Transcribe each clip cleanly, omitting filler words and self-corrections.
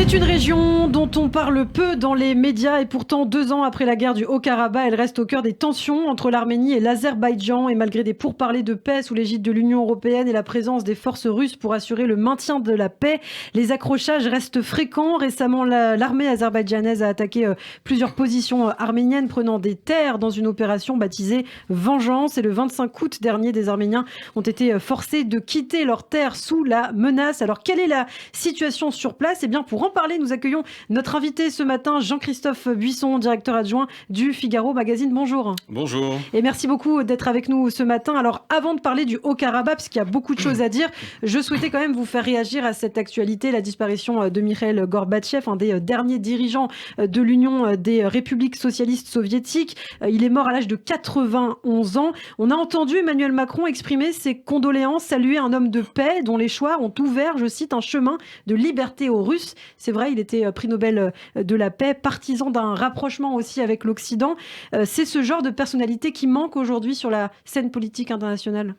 C'est une région dont on parle peu dans les médias et pourtant 2 ans après la guerre du Haut-Karabakh, elle reste au cœur des tensions entre l'Arménie et l'Azerbaïdjan et malgré des pourparlers de paix sous l'égide de l'Union européenne et la présence des forces russes pour assurer le maintien de la paix, les accrochages restent fréquents. Récemment, l'armée azerbaïdjanaise a attaqué plusieurs positions arméniennes prenant des terres dans une opération baptisée Vengeance et le 25 août dernier, des Arméniens ont été forcés de quitter leurs terres sous la menace. Alors quelle est la situation sur place ? Eh bien pour en parler, nous accueillons notre invité ce matin, Jean-Christophe Buisson, directeur adjoint du Figaro Magazine. Bonjour. Bonjour. Et merci beaucoup d'être avec nous ce matin. Alors, avant de parler du Haut-Karabakh, parce qu'il y a beaucoup de choses à dire, je souhaitais quand même vous faire réagir à cette actualité, la disparition de Mikhail Gorbatchev, un des derniers dirigeants de l'Union des républiques socialistes soviétiques. Il est mort à l'âge de 91 ans. On a entendu Emmanuel Macron exprimer ses condoléances, saluer un homme de paix dont les choix ont ouvert, je cite, un chemin de liberté aux Russes. C'est vrai, il était prix Nobel de la paix, partisan d'un rapprochement aussi avec l'Occident. C'est ce genre de personnalité qui manque aujourd'hui sur la scène politique internationale.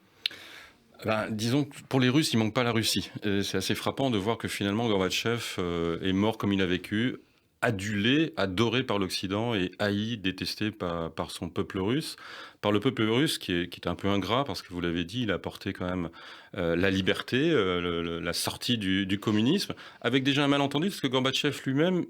Disons que pour les Russes, il ne manque pas la Russie. C'est assez frappant de voir que finalement Gorbatchev est mort comme il a vécu, adulé, adoré par l'Occident et haï, détesté par son peuple russe. Par le peuple russe qui est un peu ingrat, parce que vous l'avez dit, il a apporté quand même la liberté, la sortie du communisme, avec déjà un malentendu, parce que Gorbatchev lui-même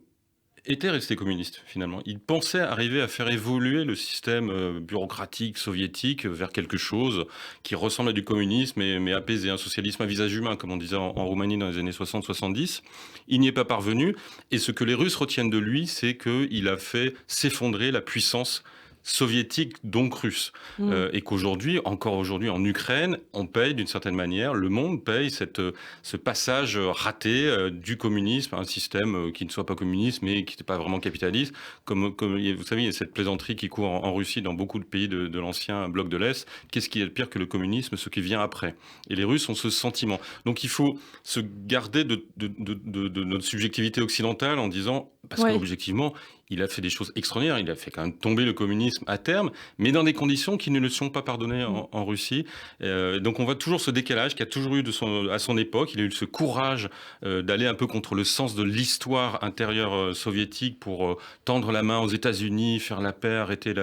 était resté communiste finalement. Il pensait arriver à faire évoluer le système bureaucratique soviétique vers quelque chose qui ressemble à du communisme mais apaisé, un socialisme à visage humain comme on disait en Roumanie dans les années 60-70. Il n'y est pas parvenu et ce que les Russes retiennent de lui, c'est qu'il a fait s'effondrer la puissance soviétique, donc russe. Et qu'aujourd'hui, encore aujourd'hui en Ukraine, on paye d'une certaine manière, le monde paye ce passage raté du communisme à un système qui ne soit pas communiste, mais qui n'est pas vraiment capitaliste. Comme vous savez, il y a cette plaisanterie qui court en Russie, dans beaucoup de pays de l'ancien bloc de l'Est. Qu'est-ce qui est pire que le communisme, ce qui vient après? Et les Russes ont ce sentiment. Donc il faut se garder de notre subjectivité occidentale en disant, parce qu'objectivement, il a fait des choses extraordinaires, il a fait quand même tomber le communisme à terme, mais dans des conditions qui ne le sont pas pardonnées en Russie. Donc on voit toujours ce décalage qu'il a toujours eu à son époque. Il a eu ce courage d'aller un peu contre le sens de l'histoire intérieure soviétique pour tendre la main aux États-Unis, faire la paix, arrêter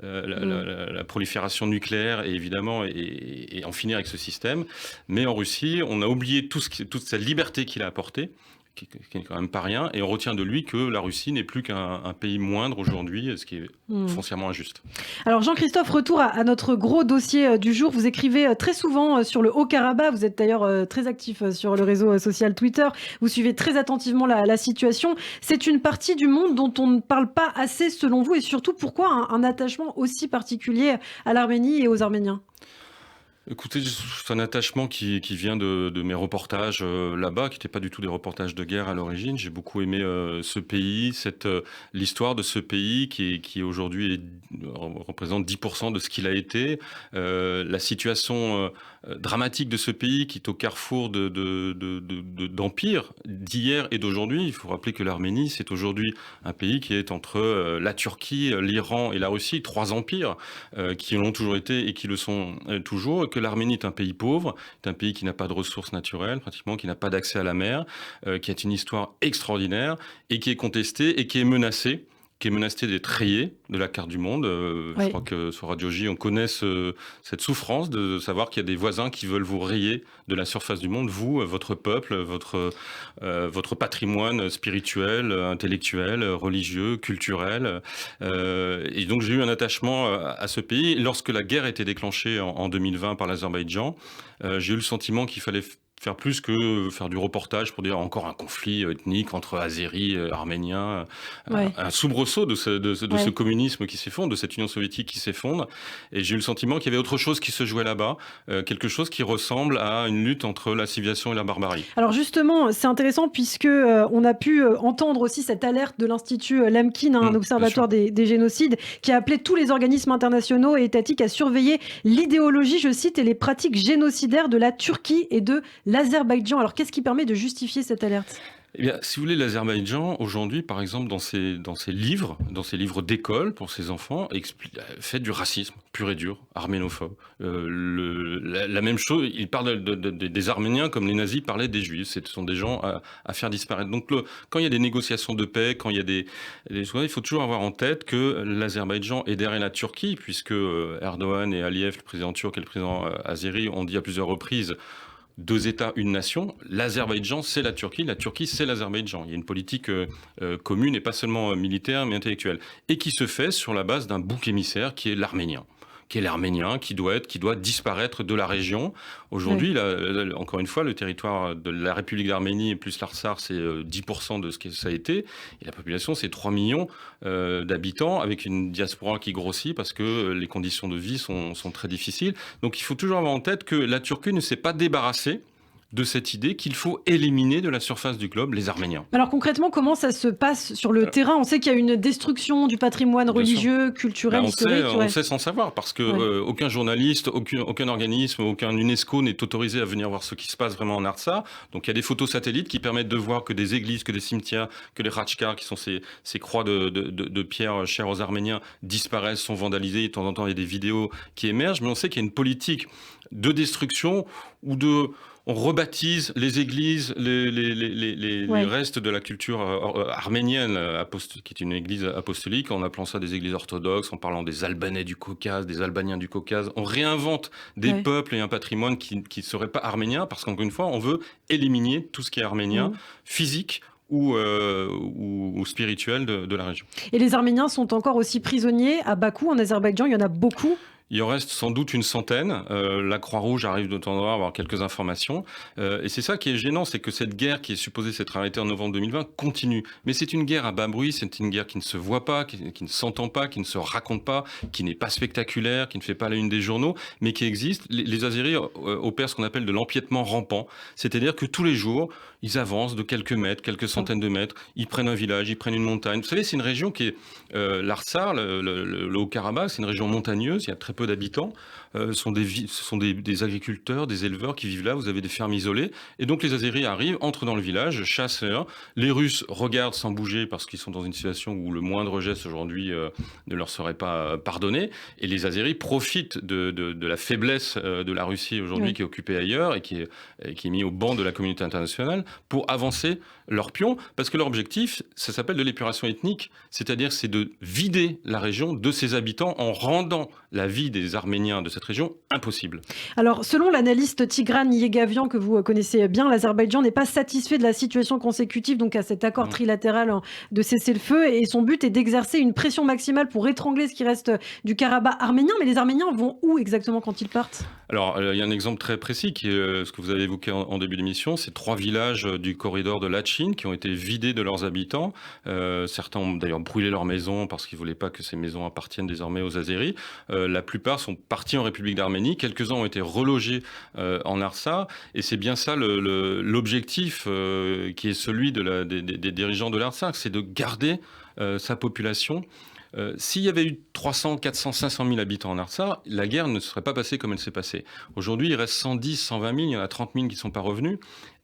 la prolifération nucléaire et évidemment et en finir avec ce système. Mais en Russie, on a oublié toute cette liberté qu'il a apportée, qui n'est quand même pas rien, et on retient de lui que la Russie n'est plus qu'un pays moindre aujourd'hui, ce qui est foncièrement injuste. Alors Jean-Christophe, retour à notre gros dossier du jour. Vous écrivez très souvent sur le Haut-Karabakh, vous êtes d'ailleurs très actif sur le réseau social Twitter, vous suivez très attentivement la situation. C'est une partie du monde dont on ne parle pas assez selon vous, et surtout pourquoi un attachement aussi particulier à l'Arménie et aux Arméniens ? Écoutez, c'est un attachement qui vient de mes reportages là-bas, qui n'étaient pas du tout des reportages de guerre à l'origine. J'ai beaucoup aimé ce pays, l'histoire de ce pays qui aujourd'hui représente 10% de ce qu'il a été. La situation dramatique de ce pays qui est au carrefour d'empires d'hier et d'aujourd'hui. Il faut rappeler que l'Arménie, c'est aujourd'hui un pays qui est entre la Turquie, l'Iran et la Russie, 3 empires qui l'ont toujours été et qui le sont toujours. Que l'Arménie est un pays pauvre, est un pays qui n'a pas de ressources naturelles, pratiquement, qui n'a pas d'accès à la mer, qui a une histoire extraordinaire et qui est contesté et qui est menacé d'être rayé de la carte du monde. Je crois que sur Radio J, on connaît cette souffrance de savoir qu'il y a des voisins qui veulent vous rayer de la surface du monde, vous, votre peuple, votre patrimoine spirituel, intellectuel, religieux, culturel. Et donc j'ai eu un attachement à ce pays. Lorsque la guerre a été déclenchée en 2020 par l'Azerbaïdjan, j'ai eu le sentiment qu'il fallait faire plus que faire du reportage pour dire encore un conflit ethnique entre Azéris et Arméniens, un soubresaut de ce communisme qui s'effondre, de cette Union soviétique qui s'effondre. Et j'ai eu le sentiment qu'il y avait autre chose qui se jouait là-bas, quelque chose qui ressemble à une lutte entre la civilisation et la barbarie. Alors justement, c'est intéressant puisque on a pu entendre aussi cette alerte de l'Institut Lemkin, un observatoire des génocides, qui a appelé tous les organismes internationaux et étatiques à surveiller l'idéologie, je cite, et les pratiques génocidaires de la Turquie et de l'Azerbaïdjan. Alors qu'est-ce qui permet de justifier cette alerte ? Eh bien, si vous voulez, l'Azerbaïdjan, aujourd'hui, par exemple, dans ses livres d'école pour ses enfants, fait du racisme pur et dur, arménophobe. La même chose, il parle des Arméniens comme les nazis parlaient des Juifs. Ce sont des gens à faire disparaître. Donc, quand il y a des négociations de paix, quand il y a des choses, il faut toujours avoir en tête que l'Azerbaïdjan est derrière la Turquie, puisque Erdogan et Aliyev, le président turc et le président azéri, ont dit à plusieurs reprises: 2 États, une nation. L'Azerbaïdjan, c'est la Turquie, c'est l'Azerbaïdjan. Il y a une politique commune, et pas seulement militaire, mais intellectuelle. Et qui se fait sur la base d'un bouc émissaire qui est l'Arménien. Qui doit disparaître de la région. Aujourd'hui, encore une fois, le territoire de la République d'Arménie plus l'Artsakh, c'est 10% de ce que ça a été. Et la population, c'est 3 millions d'habitants, avec une diaspora qui grossit parce que les conditions de vie sont très difficiles. Donc il faut toujours avoir en tête que la Turquie ne s'est pas débarrassée de cette idée qu'il faut éliminer de la surface du globe les Arméniens. Alors concrètement, comment ça se passe sur le terrain ? On sait qu'il y a une destruction du patrimoine religieux, culturel, historique. On sait sans savoir, parce que aucun journaliste, aucun organisme, aucun UNESCO n'est autorisé à venir voir ce qui se passe vraiment en Artsakh. Donc il y a des photos satellites qui permettent de voir que des églises, que des cimetières, que les ratchkars, qui sont ces croix de pierre chères aux Arméniens, disparaissent, sont vandalisées. De temps en temps, il y a des vidéos qui émergent, mais on sait qu'il y a une politique de destruction ou on rebaptise les églises, les restes de la culture arménienne, qui est une église apostolique, en appelant ça des églises orthodoxes, en parlant des Albanais du Caucase, des Albaniens du Caucase. On réinvente des peuples et un patrimoine qui ne serait pas arménien, parce qu'encore une fois, on veut éliminer tout ce qui est arménien, physique ou spirituel de la région. Et les Arméniens sont encore aussi prisonniers à Bakou, en Azerbaïdjan, il y en a beaucoup. Il en reste sans doute une centaine. La Croix-Rouge arrive de temps en temps à avoir quelques informations. Et c'est ça qui est gênant, c'est que cette guerre qui est supposée s'être arrêtée en novembre 2020 continue. Mais c'est une guerre à bas bruit, c'est une guerre qui ne se voit pas, qui ne s'entend pas, qui ne se raconte pas, qui n'est pas spectaculaire, qui ne fait pas la une des journaux, mais qui existe. Les Azéris opèrent ce qu'on appelle de l'empiètement rampant. C'est-à-dire que tous les jours, ils avancent de quelques mètres, quelques centaines de mètres, ils prennent un village, ils prennent une montagne. Vous savez, c'est une région qui est l'Artsakh, le Haut-Karabakh, c'est une région montagneuse, il y a très peu d'habitants. Ce sont des agriculteurs, des éleveurs qui vivent là, vous avez des fermes isolées. Et donc les Azéris arrivent, entrent dans le village, chassent. Les Russes regardent sans bouger parce qu'ils sont dans une situation où le moindre geste aujourd'hui ne leur serait pas pardonné. Et les Azéris profitent de la faiblesse de la Russie aujourd'hui qui est occupée ailleurs et qui est mis au banc de la communauté internationale pour avancer leur pion. Parce que leur objectif, ça s'appelle de l'épuration ethnique. C'est-à-dire c'est de vider la région de ses habitants en rendant la vie des Arméniens de cette région impossible. Alors, selon l'analyste Tigran Yegavian, que vous connaissez bien, l'Azerbaïdjan n'est pas satisfait de la situation consécutive donc à cet accord trilatéral de cessez-le-feu, et son but est d'exercer une pression maximale pour étrangler ce qui reste du Karabakh arménien. Mais les Arméniens vont où exactement quand ils partent ? Alors, il y a un exemple très précis qui est ce que vous avez évoqué en début d'émission, c'est 3 villages du corridor de Lachin qui ont été vidés de leurs habitants. Certains ont d'ailleurs brûlé leurs maisons parce qu'ils ne voulaient pas que ces maisons appartiennent désormais aux Azéris. La plupart sont partis en République d'Arménie. Quelques-uns ont été relogés en Artsakh. Et c'est bien ça l'objectif qui est celui des dirigeants de l'Artsakh, c'est de garder sa population. S'il y avait eu 300, 400, 500 000 habitants en Artsakh, la guerre ne serait pas passée comme elle s'est passée. Aujourd'hui, il reste 110, 120 000, il y en a 30 000 qui ne sont pas revenus.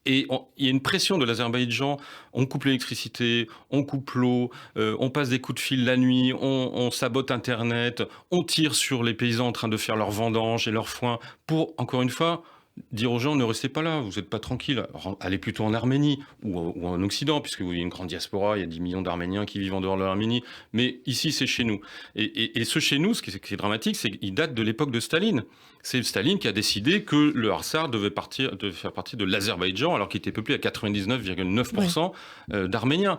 Et il y a une pression de l'Azerbaïdjan, on coupe l'électricité, on coupe l'eau, on passe des coups de fil la nuit, on sabote Internet, on tire sur les paysans en train de faire leurs vendanges et leurs foins pour, encore une fois, dire aux gens ne restez pas là, vous n'êtes pas tranquille, allez plutôt en Arménie ou en Occident, puisque il y a une grande diaspora, il y a 10 millions d'Arméniens qui vivent en dehors de l'Arménie, mais ici c'est chez nous. Et ce chez nous, ce qui est dramatique, c'est qu'il date de l'époque de Staline. C'est Staline qui a décidé que le Artsakh devait faire partie de l'Azerbaïdjan, alors qu'il était peuplé à 99,9% d'Arméniens.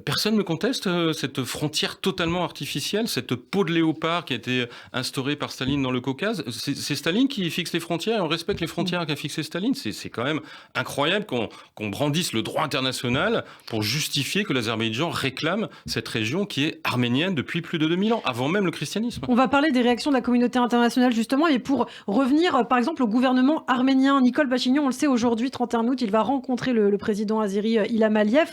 Personne ne conteste cette frontière totalement artificielle, cette peau de léopard qui a été instaurée par Staline dans le Caucase. C'est Staline qui fixe les frontières et on respecte les frontières qu'a fixées Staline. C'est quand même incroyable qu'on brandisse le droit international pour justifier que l'Azerbaïdjan réclame cette région qui est arménienne depuis plus de 2000 ans, avant même le christianisme. On va parler des réactions de la communauté internationale justement, et pour revenir par exemple au gouvernement arménien, Nicole Pachinian, on le sait aujourd'hui, 31 août, il va rencontrer le président azéri Ilham Aliyev.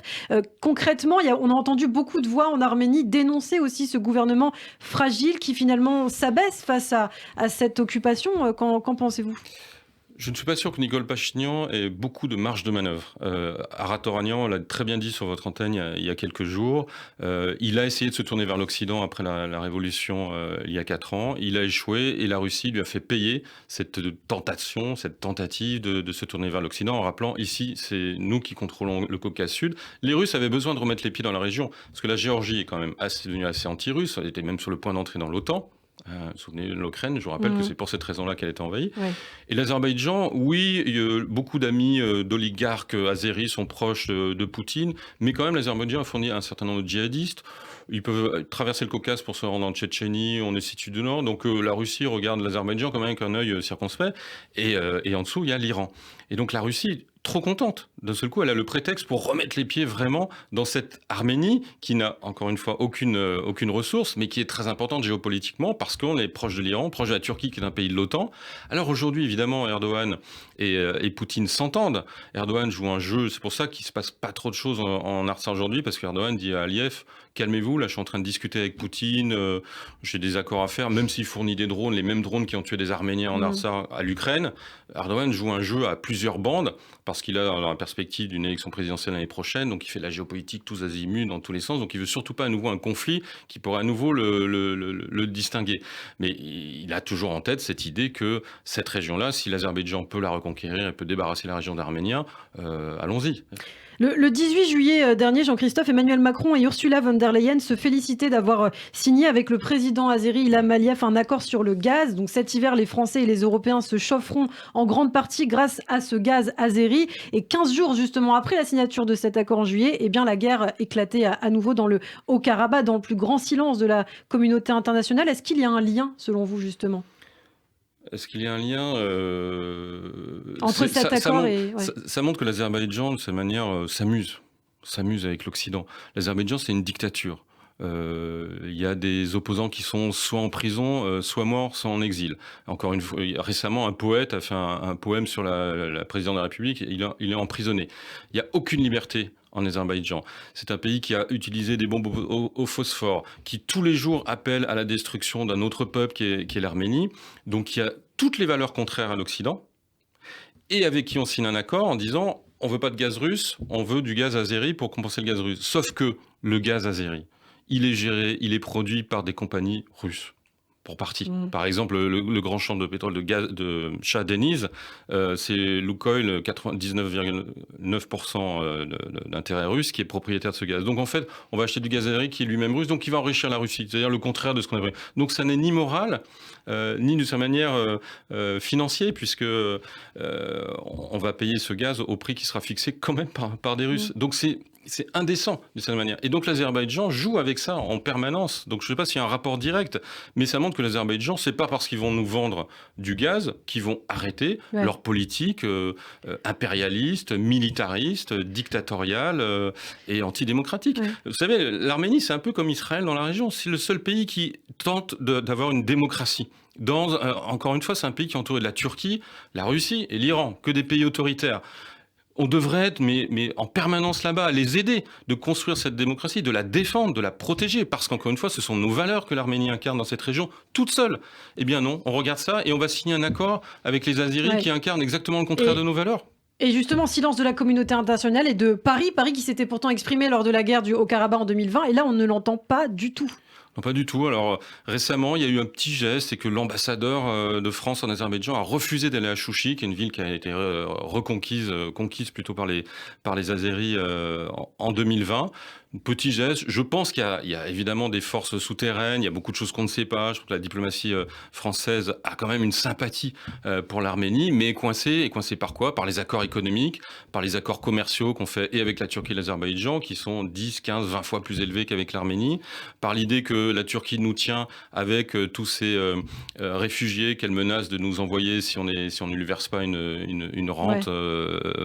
Concrètement, on a entendu beaucoup de voix en Arménie dénoncer aussi ce gouvernement fragile qui finalement s'abaisse face à cette occupation. Qu'en pensez-vous ? Je ne suis pas sûr que Nicole Pachinian ait beaucoup de marge de manœuvre. Arat Toranian l'a très bien dit sur votre antenne il y a quelques jours. Il a essayé de se tourner vers l'Occident après la révolution il y a 4 ans. Il a échoué et la Russie lui a fait payer cette tentation, cette tentative de se tourner vers l'Occident en rappelant ici, c'est nous qui contrôlons le Caucase Sud. Les Russes avaient besoin de remettre les pieds dans la région parce que la Géorgie est quand même devenue assez anti-russe. Elle était même sur le point d'entrer dans l'OTAN. Vous vous souvenez de l'Ukraine, je vous rappelle que c'est pour cette raison-là qu'elle a été envahie. Ouais. Et l'Azerbaïdjan, oui, beaucoup d'amis d'oligarques azéris sont proches de Poutine, mais quand même l'Azerbaïdjan a fourni un certain nombre de djihadistes. Ils peuvent traverser le Caucase pour se rendre en Tchétchénie, on est situé du nord, donc la Russie regarde l'Azerbaïdjan quand même avec un œil circonspect, et en dessous il y a l'Iran. Et donc la Russie, trop contente, d'un seul coup elle a le prétexte pour remettre les pieds vraiment dans cette Arménie qui n'a encore une fois aucune ressource, mais qui est très importante géopolitiquement parce qu'on est proche de l'Iran, proche de la Turquie qui est un pays de l'OTAN. Alors aujourd'hui évidemment Erdogan et Poutine s'entendent. Erdogan joue un jeu, c'est pour ça qu'il se passe pas trop de choses en Artsakh aujourd'hui, parce qu'Erdogan dit à Aliyev, calmez-vous, là je suis en train de discuter avec Poutine, j'ai des accords à faire, même s'il fournit des drones, les mêmes drones qui ont tué des Arméniens en Artsakh à l'Ukraine. Erdogan joue un jeu à plusieurs bandes, parce qu'il a la perspective d'une élection présidentielle l'année prochaine, donc il fait de la géopolitique tous azimuts dans tous les sens, donc il veut surtout pas à nouveau un conflit qui pourrait à nouveau le distinguer. Mais il a toujours en tête cette idée que cette région-là, si l'Azerbaïdjan peut la reconquérir et peut débarrasser la région d'Arméniens, allons-y. Le 18 juillet dernier, Jean-Christophe, Emmanuel Macron et Ursula von der Leyen se félicitaient d'avoir signé avec le président azéri Ilham Aliyev un accord sur le gaz. Donc cet hiver, les Français et les Européens se chaufferont en grande partie grâce à ce gaz azéri. Et 15 jours justement après la signature de cet accord en juillet, eh bien, la guerre éclatait à nouveau dans le Haut-Karabakh, dans le plus grand silence de la communauté internationale. Est-ce qu'il y a un lien, selon vous, justement ? Est-ce qu'il y a un lien entre cet accord et... Ouais. Ça montre que l'Azerbaïdjan, de cette manière, s'amuse avec l'Occident. L'Azerbaïdjan, c'est une dictature. Il y a des opposants qui sont soit en prison, soit morts, soit en exil. Encore une fois, récemment, un poète a fait un poème sur la présidente de la République. Il est emprisonné. Il n'y a aucune liberté en Azerbaïdjan. C'est un pays qui a utilisé des bombes au phosphore, qui tous les jours appelle à la destruction d'un autre peuple qui est l'Arménie. Donc il y a toutes les valeurs contraires à l'Occident, et avec qui on signe un accord en disant on veut pas de gaz russe, on veut du gaz azéri pour compenser le gaz russe. Sauf que le gaz azéri, il est géré, il est produit par des compagnies russes. Pour partie. Par exemple, le grand champ de pétrole de Shah Deniz, c'est Lukoil, 99,9% d'intérêt russe qui est propriétaire de ce gaz. Donc en fait, on va acheter du gaz azéri qui est lui-même russe, donc qui va enrichir la Russie. C'est-à-dire le contraire de ce qu'on a. Donc ça n'est ni moral, ni de sa manière financière, puisque on va payer ce gaz au prix qui sera fixé quand même par des Russes. Donc c'est indécent de cette manière. Et donc l'Azerbaïdjan joue avec ça en permanence. Donc je ne sais pas s'il y a un rapport direct, mais ça montre que l'Azerbaïdjan, c'est pas parce qu'ils vont nous vendre du gaz qu'ils vont arrêter leur politique impérialiste, militariste, dictatoriale et antidémocratique. Ouais. Vous savez, l'Arménie, c'est un peu comme Israël dans la région. C'est le seul pays qui tente d'avoir une démocratie. Encore une fois, c'est un pays qui est entouré de la Turquie, la Russie et l'Iran, que des pays autoritaires. On devrait être mais en permanence là-bas, les aider de construire cette démocratie, de la défendre, de la protéger, parce qu'encore une fois, ce sont nos valeurs que l'Arménie incarne dans cette région, toute seule. Eh bien non, on regarde ça et on va signer un accord avec les Azéris qui incarnent exactement le contraire de nos valeurs. Et justement, silence de la communauté internationale et de Paris qui s'était pourtant exprimé lors de la guerre du Haut-Karabakh en 2020, et là on ne l'entend pas du tout. Non, pas du tout. Alors récemment, il y a eu un petit geste, c'est que l'ambassadeur de France en Azerbaïdjan a refusé d'aller à Chouchi, qui est une ville qui a été conquise plutôt par les Azéris en 2020. Petit geste. Je pense qu'il y a évidemment des forces souterraines, il y a beaucoup de choses qu'on ne sait pas. Je trouve que la diplomatie française a quand même une sympathie pour l'Arménie, mais est coincée par quoi ? Par les accords économiques, par les accords commerciaux qu'on fait et avec la Turquie et l'Azerbaïdjan, qui sont 10, 15, 20 fois plus élevés qu'avec l'Arménie, par l'idée que la Turquie nous tient avec tous ces réfugiés qu'elle menace de nous envoyer si on ne lui verse pas une rente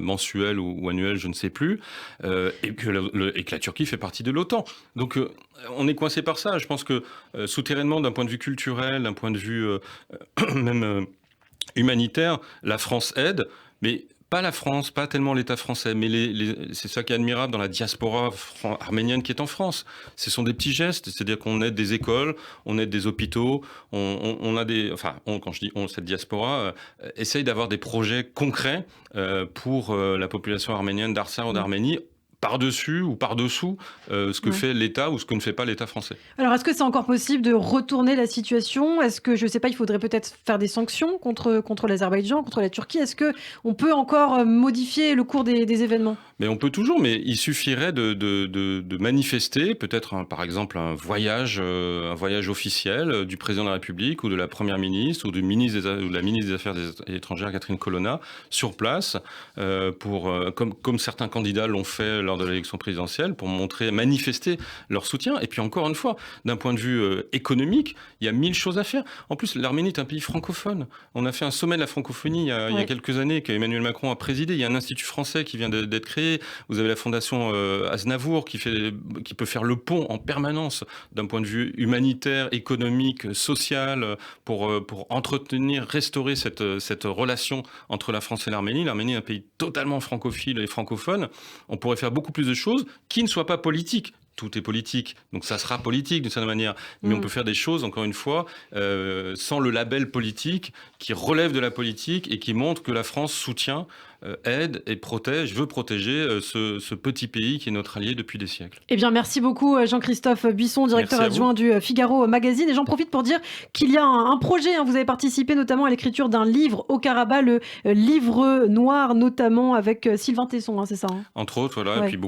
mensuelle ou annuelle, je ne sais plus, et que la Turquie fait partie de l'OTAN. Donc on est coincé par ça. Je pense que souterrainement, d'un point de vue culturel, d'un point de vue même humanitaire, la France aide, mais pas la France, pas tellement l'État français, mais c'est ça qui est admirable dans la diaspora arménienne qui est en France. Ce sont des petits gestes, c'est-à-dire qu'on aide des écoles, on aide des hôpitaux, on a des... Enfin, quand je dis on, cette diaspora essaye d'avoir des projets concrets pour la population arménienne d'Artsakh ou d'Arménie, par-dessus ou par-dessous ce que fait l'État ou ce que ne fait pas l'État français. Alors, est-ce que c'est encore possible de retourner la situation? Est-ce que, je ne sais pas, il faudrait peut-être faire des sanctions contre l'Azerbaïdjan, contre la Turquie? Est-ce qu'on peut encore modifier le cours des événements? Mais on peut toujours, mais il suffirait de manifester, peut-être par exemple un voyage officiel du président de la République ou de la Première ministre ou de la ministre des Affaires étrangères, Catherine Colonna, sur place, comme certains candidats l'ont fait lors de l'élection présidentielle, pour manifester leur soutien. Et puis encore une fois, d'un point de vue économique, il y a 1000 choses à faire. En plus, l'Arménie est un pays francophone. On a fait un sommet de la francophonie il y a quelques années qu'Emmanuel Macron a présidé. Il y a un institut français qui vient d'être créé. Vous avez la fondation Aznavour qui peut faire le pont en permanence d'un point de vue humanitaire, économique, social, pour entretenir, restaurer cette relation entre la France et l'Arménie. L'Arménie est un pays totalement francophile et francophone. On pourrait faire beaucoup plus de choses qui ne soient pas politiques. Tout est politique, donc ça sera politique d'une certaine manière. Mais on peut faire des choses, encore une fois, sans le label politique, qui relève de la politique et qui montre que la France soutient, aide et veut protéger ce petit pays qui est notre allié depuis des siècles. Eh bien, merci beaucoup Jean-Christophe Buisson, directeur adjoint du Figaro Magazine. Et j'en profite pour dire qu'il y a un projet. Vous avez participé notamment à l'écriture d'un livre au Haut-Karabakh, le livre noir, notamment avec Sylvain Tesson, c'est ça Entre autres, voilà. Et puis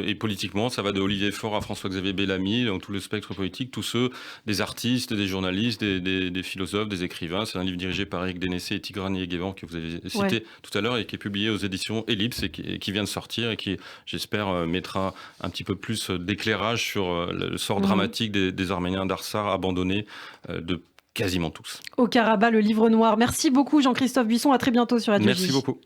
et politiquement, ça va de Olivier Faure à François-Xavier Bellamy, donc tout le spectre politique, tous ceux, des artistes, des journalistes, des philosophes, des écrivains. C'est un livre dirigé par Eric Dénessé et Tigran Yeguevan que vous avez cité tout à l'heure et qui est publié aux éditions Ellipse et qui vient de sortir et qui, j'espère, mettra un petit peu plus d'éclairage sur le sort dramatique des Arméniens d'Artsakh abandonnés de quasiment tous. Au Karabakh, le livre noir. Merci beaucoup Jean-Christophe Buisson, à très bientôt sur Radio J. Merci beaucoup.